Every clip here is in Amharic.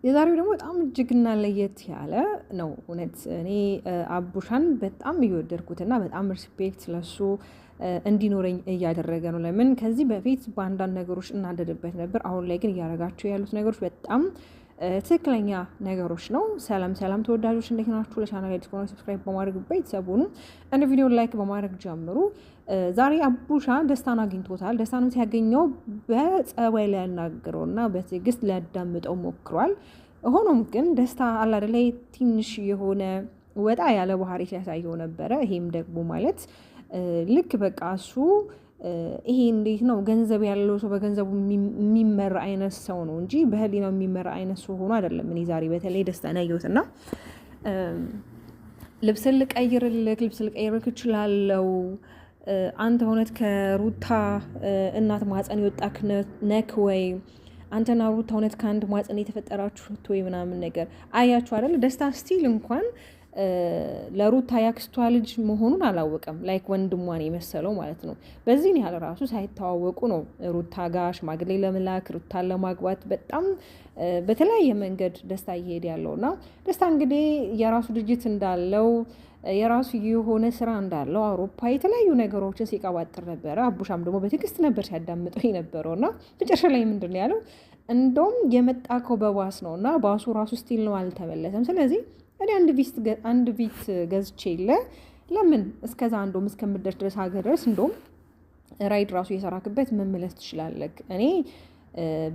የዛሬው ደግሞ በጣም እጅግና ለየት ያለ ነው። እውነት እኔ አቡሻን በጣም እየወደድኩትና በጣም ሪስፔክት ለሱ እንዲኖረኝ እያደረገ ነው። ለምን ከዚህ በፊት በአንዳንድ ነገሮች እናደድበት ነበር። አሁን ላይ ግን እያደረጋቸው ያሉት ነገሮች በጣም ትክክለኛ ነገሮች ነው። ሰላም ሰላም ተወዳጆች እንዴት ናችሁ? ለቻናል አዲስ ከሆነ ሰብስክራይብ በማድረግ ቤተሰቡን እንደ ቪዲዮ ላይክ በማድረግ ጀምሩ። ዛሬ አቡሻ ደስታን አግኝቶታል። ደስታን ሲያገኘው በጸባይ ላይ ያናገረውና በትዕግስት ሊያዳምጠው ሞክሯል። ሆኖም ግን ደስታ አላደለ ትንሽ የሆነ ወጣ ያለ ባህሪ ሲያሳየው ነበረ። ይሄም ደግሞ ማለት ልክ በቃ እሱ ይሄ እንዴት ነው ገንዘብ ያለው ሰው በገንዘቡ የሚመራ አይነት ሰው ነው እንጂ በህሊናው የሚመራ አይነት ሰው ሆኖ አይደለም። እኔ ዛሬ በተለይ ደስታን ያየሁትና ልብስ ልቀይርልክ እችላለሁ፣ አንተ እውነት ከሩታ እናት ማህፀን የወጣክ ነክ ወይ አንተና ሩታ እውነት ከአንድ ማህፀን የተፈጠራችሁት ወይ ምናምን ነገር አያችሁ አይደል? ደስታ ስቲል እንኳን ለሩታ ያክስቷ ልጅ መሆኑን አላወቀም። ላይክ ወንድሟን የመሰለው ማለት ነው። በዚህን ያህል ራሱ ሳይተዋወቁ ነው ሩታ ጋር ሽማግሌ ለመላክ ሩታን ለማግባት በጣም በተለያየ መንገድ ደስታ እየሄደ ያለው እና ደስታ እንግዲህ የራሱ ድርጅት እንዳለው የራሱ የሆነ ስራ እንዳለው አውሮፓ የተለያዩ ነገሮችን ሲቀባጥር ነበረ። አቡሻም ደግሞ በትዕግስት ነበር ሲያዳምጠው የነበረው እና መጨረሻ ላይ ምንድን ነው ያለው? እንደውም የመጣከው በባስ ነው እና ባሱ ራሱ ስቲል ነው አልተመለሰም። ስለዚህ እኔ አንድ ቪት ገዝቼ የለ ለምን እስከዛ እንደውም እስከምደርስ ድረስ ሀገር ድረስ እንደውም ራይድ ራሱ እየሰራክበት መመለስ ትችላለህ። እኔ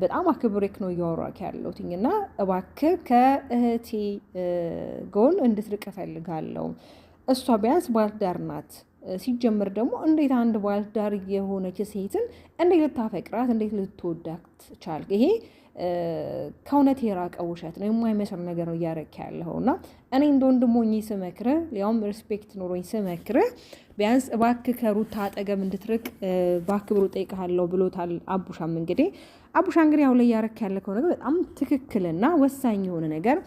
በጣም አክብሬክ ነው እያወራክ ያለሁት እና እባክህ ከእህቴ ጎን እንድትርቅ እፈልጋለሁ። እሷ ቢያንስ ባልዳር ናት። ሲጀምር ደግሞ እንዴት አንድ ባልዳር የሆነች ሴትን እንዴት ልታፈቅራት እንዴት ልትወዳት ቻልክ? ይሄ ከእውነት የራቀ ውሸት ነው። የማይመስል ነገር ነው እያረክ ያለው እና እኔ እንደ ወንድሞኝ ስመክርህ ሊያውም ሪስፔክት ኖሮኝ ስመክርህ ቢያንስ እባክህ ከሩታ አጠገብ እንድትርቅ በአክብሮ ጠይቅሃለሁ ብሎታል አቡሻም። እንግዲህ አቡሻ እንግዲህ አሁን ላይ እያረክ ያለከው ነገር በጣም ትክክልና ወሳኝ የሆነ ነገር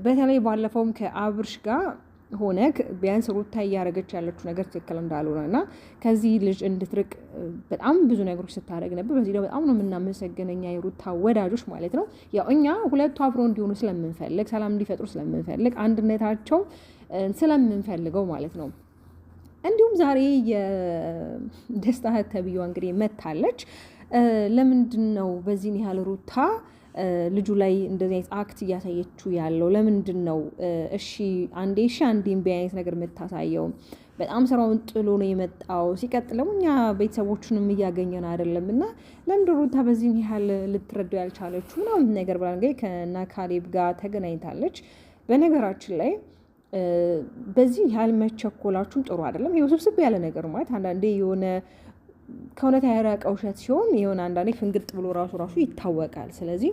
በተለይ ባለፈውም ከአብርሽ ጋር ሆነ ቢያንስ ሩታ እያደረገች ያለችው ነገር ትክክል እንዳልሆነ እና ከዚህ ልጅ እንድትርቅ በጣም ብዙ ነገሮች ስታደርግ ነበር። በዚህ ላይ በጣም ነው የምናመሰግነኛ የሩታ ወዳጆች ማለት ነው። ያው እኛ ሁለቱ አብሮ እንዲሆኑ ስለምንፈልግ፣ ሰላም እንዲፈጥሩ ስለምንፈልግ፣ አንድነታቸው ስለምንፈልገው ማለት ነው። እንዲሁም ዛሬ የደስታ እህት ተብዬዋ እንግዲህ መታለች። ለምንድን ነው በዚህን ያህል ሩታ ልጁ ላይ እንደዚህ አይነት አክት እያሳየችው ያለው? ለምንድን ነው አንዴ ቢያይነት ነገር የምታሳየው? በጣም ስራውን ጥሎ ነው የመጣው። ሲቀጥል ደግሞ እኛ ቤተሰቦቹንም እያገኘን አይደለም እና ለምንድን ሩታ በዚህን ያህል ልትረዳው ያልቻለችው ምናምን ነገር ብላ እንግዲህ ከና ካሌብ ጋር ተገናኝታለች። በነገራችን ላይ በዚህ ያህል መቸኮላችሁም ጥሩ አይደለም። ይሄ ውስብስብ ያለ ነገር ማለት አንዳንዴ የሆነ ከእውነት ያራቀ ውሸት ሲሆን የሆነ አንዳንዴ ፍንግጥ ብሎ ራሱ ይታወቃል። ስለዚህ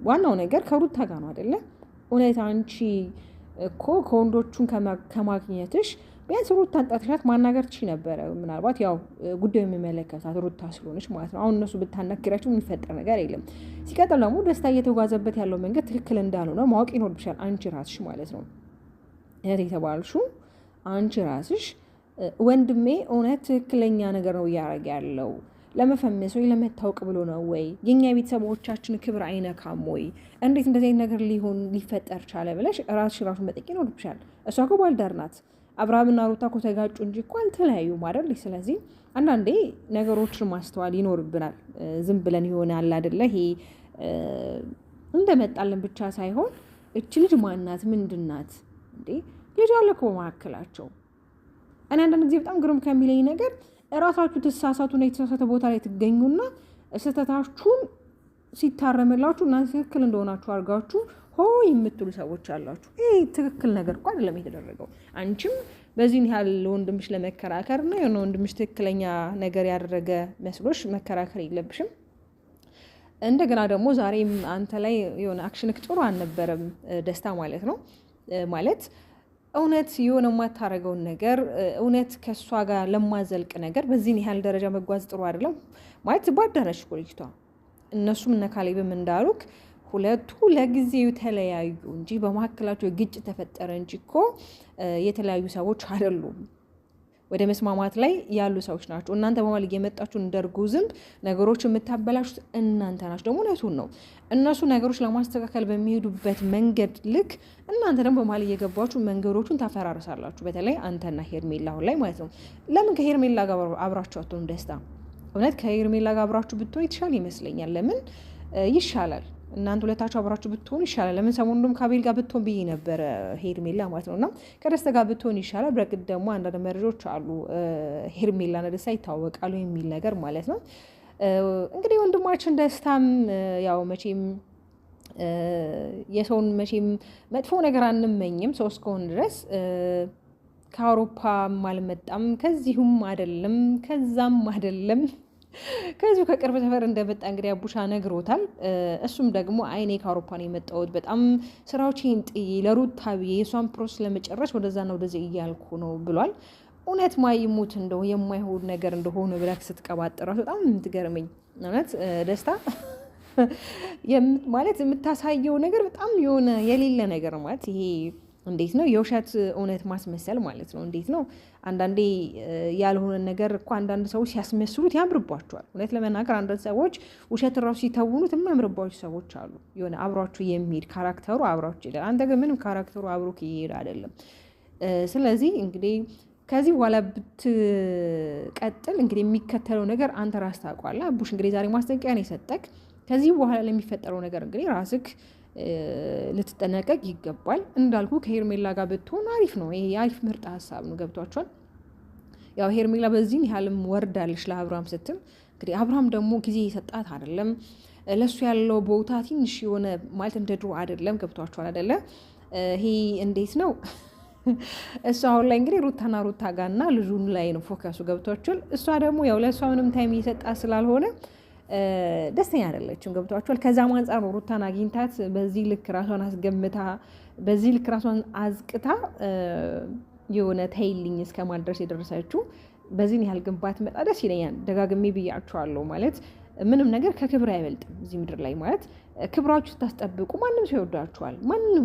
ዋናው ነገር ከሩታ ጋር ነው አይደለ? እውነት አንቺ እኮ ከወንዶቹን ከማግኘትሽ ቢያንስ ሩታን ጠርተሻት ማናገር ትችይ ነበረ። ምናልባት ያው ጉዳዩ የሚመለከታት ሩታ ስለሆነች ማለት ነው። አሁን እነሱ ብታናገራቸው የሚፈጠር ነገር የለም። ሲቀጥል ደግሞ ደስታ እየተጓዘበት ያለው መንገድ ትክክል እንዳልሆነ ማወቅ ይኖርብሻል አንቺ ራስሽ ማለት ነው። እህት የተባልሽው አንቺ ራስሽ ወንድሜ እውነት ትክክለኛ ነገር ነው እያደረገ ያለው ለመፈመስ ወይ ለመታወቅ ብሎ ነው ወይ? የኛ ቤተሰቦቻችን ክብር አይነካም ወይ? እንዴት እንደዚህ አይነት ነገር ሊፈጠር ቻለ ብለሽ ራስሽን መጠየቅ ይኖርብሻል። እሷ እኮ ባልዳር ናት። አብርሃምና ሩታ እኮ ተጋጩ እንጂ እኮ አልተለያዩም አይደል? ስለዚህ አንዳንዴ ነገሮችን ማስተዋል ይኖርብናል። ዝም ብለን ይሆናል አይደለ? ይሄ እንደመጣልን ብቻ ሳይሆን እች ልጅ ማናት? ምንድናት እንዴ? ልጅ አለ እኮ መካከላቸው። እኔ አንዳንድ ጊዜ በጣም ግሩም ከሚለኝ ነገር እራሳችሁ ትሳሳቱና የተሳሳተ ቦታ ላይ ትገኙና ስህተታችሁን ሲታረምላችሁ እናንተ ትክክል እንደሆናችሁ አድርጋችሁ የምትሉ ሰዎች አላችሁ። ይሄ ትክክል ነገር እኮ አይደለም የተደረገው። አንቺም በዚህን ያህል ለወንድምሽ ለመከራከር እና የሆነ ወንድምሽ ትክክለኛ ነገር ያደረገ መስሎሽ መከራከር የለብሽም። እንደገና ደግሞ ዛሬም አንተ ላይ የሆነ አክሽንክ ጥሩ አልነበረም ደስታ ማለት ነው። ማለት እውነት የሆነ የማታረገውን ነገር እውነት ከእሷ ጋር ለማዘልቅ ነገር በዚህን ያህል ደረጃ መጓዝ ጥሩ አይደለም ማለት ባዳነች እኮ ልጅቷ። እነሱም እነ ካሌብም እንዳሉክ ሁለቱ ለጊዜው ተለያዩ እንጂ በመካከላቸው ግጭት ተፈጠረ እንጂ እኮ የተለያዩ ሰዎች አይደሉም። ወደ መስማማት ላይ ያሉ ሰዎች ናቸው። እናንተ በማል እየመጣችሁ እንደርጉ ዝንብ ነገሮች የምታበላሹት እናንተ ናችሁ። ደግሞ እውነቱን ነው። እነሱ ነገሮች ለማስተካከል በሚሄዱበት መንገድ ልክ እናንተ ደግሞ በማል እየገባችሁ መንገዶቹን ታፈራርሳላችሁ። በተለይ አንተና ሄርሜላ አሁን ላይ ማለት ነው። ለምን ከሄርሜላ ጋር አብራችሁ አትሆኑም? ደስታ እውነት ከሄርሜላ ጋር አብራችሁ ብትሆን የተሻለ ይመስለኛል። ለምን ይሻላል? እናንተ ሁለታችሁ አብራችሁ ብትሆኑ ይሻላል። ለምን ሰሞኑን ከአቤል ጋር ብትሆን ብዬ ነበረ ሄርሜላ ማለት ነው። እና ከደስታ ጋር ብትሆን ይሻላል። በርግጥ ደግሞ አንዳንድ መረጃዎች አሉ ሄርሜላና ደስታ ይታወቃሉ የሚል ነገር ማለት ነው። እንግዲህ ወንድማችን ደስታም ያው መቼም የሰውን መቼም መጥፎ ነገር አንመኝም ሰው እስከሆነ ድረስ ከአውሮፓም አልመጣም ከዚሁም አይደለም ከዛም አይደለም ከዚሁ ከቅርብ ሰፈር እንደመጣ እንግዲህ አቡሻ ነግሮታል። እሱም ደግሞ አይኔ ከአውሮፓ ነው የመጣሁት በጣም ስራዎችን ጥዬ ለሩታ ብዬ የሷን ፕሮሰስ ለመጨረስ ወደዛና ወደዚህ እያልኩ ነው ብሏል። እውነት ማይሙት እንደው የማይሆን ነገር እንደሆነ ብለህ ስትቀባጥራት በጣም የምትገርመኝ እውነት ደስታ ማለት የምታሳየው ነገር በጣም የሆነ የሌለ ነገር ማለት ይሄ እንዴት ነው የውሸት እውነት ማስመሰል ማለት ነው። እንዴት ነው አንዳንዴ ያልሆነ ነገር እኮ አንዳንድ ሰዎች ሲያስመስሉት ያምርባቸዋል። እውነት ለመናገር አንዳንድ ሰዎች ውሸት ራሱ ሲተውኑት የሚያምርባቸው ሰዎች አሉ። የሆነ አብሯችሁ የሚሄድ ካራክተሩ አብሯችሁ ይሄዳል። አንተ ግን ምንም ካራክተሩ አብሮክ ይሄድ አይደለም። ስለዚህ እንግዲህ ከዚህ በኋላ ብትቀጥል እንግዲህ የሚከተለው ነገር አንተ ራስ ታውቃለህ። አቡሽ እንግዲህ ዛሬ ማስጠንቀቂያ ነው የሰጠክ። ከዚህ በኋላ ለሚፈጠረው ነገር እንግዲህ ራስክ ልትጠነቀቅ ይገባል። እንዳልኩ ከሄርሜላ ጋር ብትሆን አሪፍ ነው። ይሄ አሪፍ ምርጥ ሀሳብ ነው። ገብቷቸዋል። ያው ሄርሜላ በዚህም ያህልም ወርዳለች ለአብርሃም ስትል እንግዲህ አብርሃም ደግሞ ጊዜ የሰጣት አይደለም። ለሱ ያለው ቦታ ትንሽ የሆነ ማለት እንደ ድሮ አይደለም። ገብቷቸዋል አይደለ? ይሄ እንዴት ነው እሷ አሁን ላይ እንግዲህ ሩታና ሩታ ጋርና ልጁን ላይ ነው ፎከሱ። ገብቷቸዋል። እሷ ደግሞ ያው ለእሷ ምንም ታይም እየሰጣት ስላልሆነ ደስተኛ አይደለችም። ገብቷቸዋል። ከዛም አንጻር ነው ሩታን አግኝታት በዚህ ልክ ራሷን አስገምታ በዚህ ልክ ራሷን አዝቅታ የሆነ ተይልኝ እስከ ማድረስ የደረሰችው። በዚህን ያህል ግንባት መጣ ደስ ይለኛል። ደጋግሜ ብያችኋለሁ ማለት ምንም ነገር ከክብር አይበልጥም እዚህ ምድር ላይ ማለት ክብራችሁ ስታስጠብቁ ማንም ሰው ይወዳችኋል።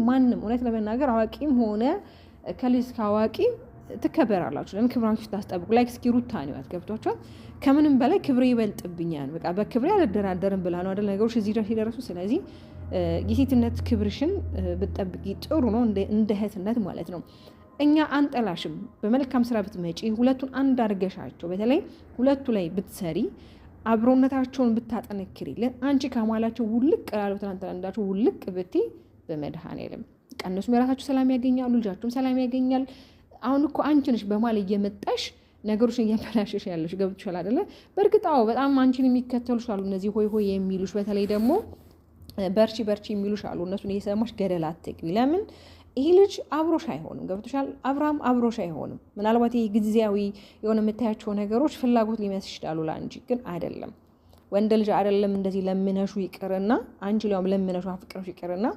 ማንም እውነት ለመናገር አዋቂም ሆነ ከልጅ እስከ አዋቂ ትከበራላችሁ። ለምን ክብራችሁ ስታስጠብቁ ላይ እስኪ ሩታ ነው ገብቷችኋል። ከምንም በላይ ክብሬ ይበልጥብኛል በቃ በክብሬ አልደራደርም ብላ ነው አይደል ነገሮች እዚህ ድረስ የደረሱ። ስለዚህ የሴትነት ክብርሽን ብትጠብቂ ጥሩ ነው እንደ እህትነት ማለት ነው። እኛ አንጠላሽም። በመልካም ስራ ብትመጪ ሁለቱን አንድ አድርገሻቸው በተለይ ሁለቱ ላይ ብትሰሪ አብሮነታቸውን ብታጠነክሪልን አንቺ ከማላቸው ውልቅ ላለው ትናንትና እንዳቸው ውልቅ ብቲ በመድኃኔዓለም ቀነሱም የራሳቸው ሰላም ያገኛሉ፣ ልጃቸውም ሰላም ያገኛል። አሁን እኮ አንቺ ነሽ በማል እየመጣሽ ነገሮችን እያበላሸሽ ያለሽ ገብቶሻል አይደለ? በእርግጥ አዎ በጣም አንቺን የሚከተሉሽ አሉ፣ እነዚህ ሆይ ሆይ የሚሉሽ በተለይ ደግሞ በርቺ በርቺ የሚሉሽ አሉ። እነሱን እየሰማሽ ገደል አትግቢ። ለምን ይሄ ልጅ አብሮሽ አይሆንም። ገብቶሻል? አብርሃም አብሮሽ አይሆንም። ምናልባት ይሄ ጊዜያዊ የሆነ የምታያቸው ነገሮች ፍላጎት ሊመስል ይችላሉ፣ ለአንቺ ግን አይደለም። ወንድ ልጅ አይደለም እንደዚህ ለምነሹ ይቅርና አንቺ ሊያውም ለምነሹ አፍቅረሽ ይቅርና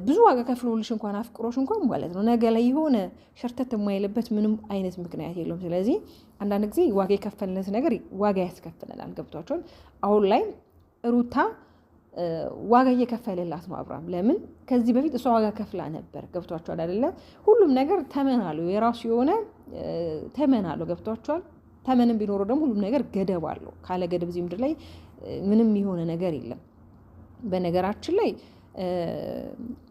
ብዙ ዋጋ ከፍሎልሽ እንኳን አፍቅሮሽ እንኳን ማለት ነው ነገ ላይ የሆነ ሸርተት የማይልበት ምንም አይነት ምክንያት የለውም። ስለዚህ አንዳንድ ጊዜ ዋጋ የከፈልነት ነገር ዋጋ ያስከፍለናል። ገብቷቸውን አሁን ላይ ሩታ ዋጋ እየከፈለላት ነው አብርሃም። ለምን ከዚህ በፊት እሷ ዋጋ ከፍላ ነበር። ገብቷቸዋል አይደለ? ሁሉም ነገር ተመናሉ፣ የራሱ የሆነ ተመናሉ። ገብቷቸዋል። ተመንም ቢኖረው ደግሞ ሁሉም ነገር ገደብ አለው። ካለ ገደብ እዚህ ምድር ላይ ምንም የሆነ ነገር የለም። በነገራችን ላይ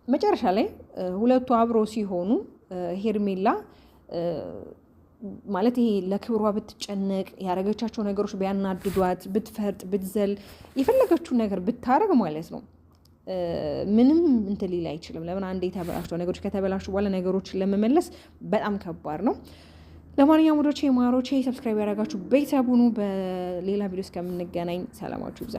መጨረሻ ላይ ሁለቱ አብሮ ሲሆኑ ሄርሜላ ማለት ይሄ ለክብሯ ብትጨነቅ ያረገቻቸው ነገሮች ቢያናድዷት ብትፈርጥ ብትዘል የፈለገችውን ነገር ብታረግ ማለት ነው ምንም እንትን ሊል አይችልም። ለምን አንዴ የተበላሽው ነገሮች ከተበላሹ በኋላ ነገሮችን ለመመለስ በጣም ከባድ ነው። ለማንኛውም ወዶቼ ማሮቼ ሰብስክራይብ ያደረጋችሁ ቤተሰብ ሁኑ። በሌላ ቪዲዮ እስከምንገናኝ ሰላማችሁ ይብዛ።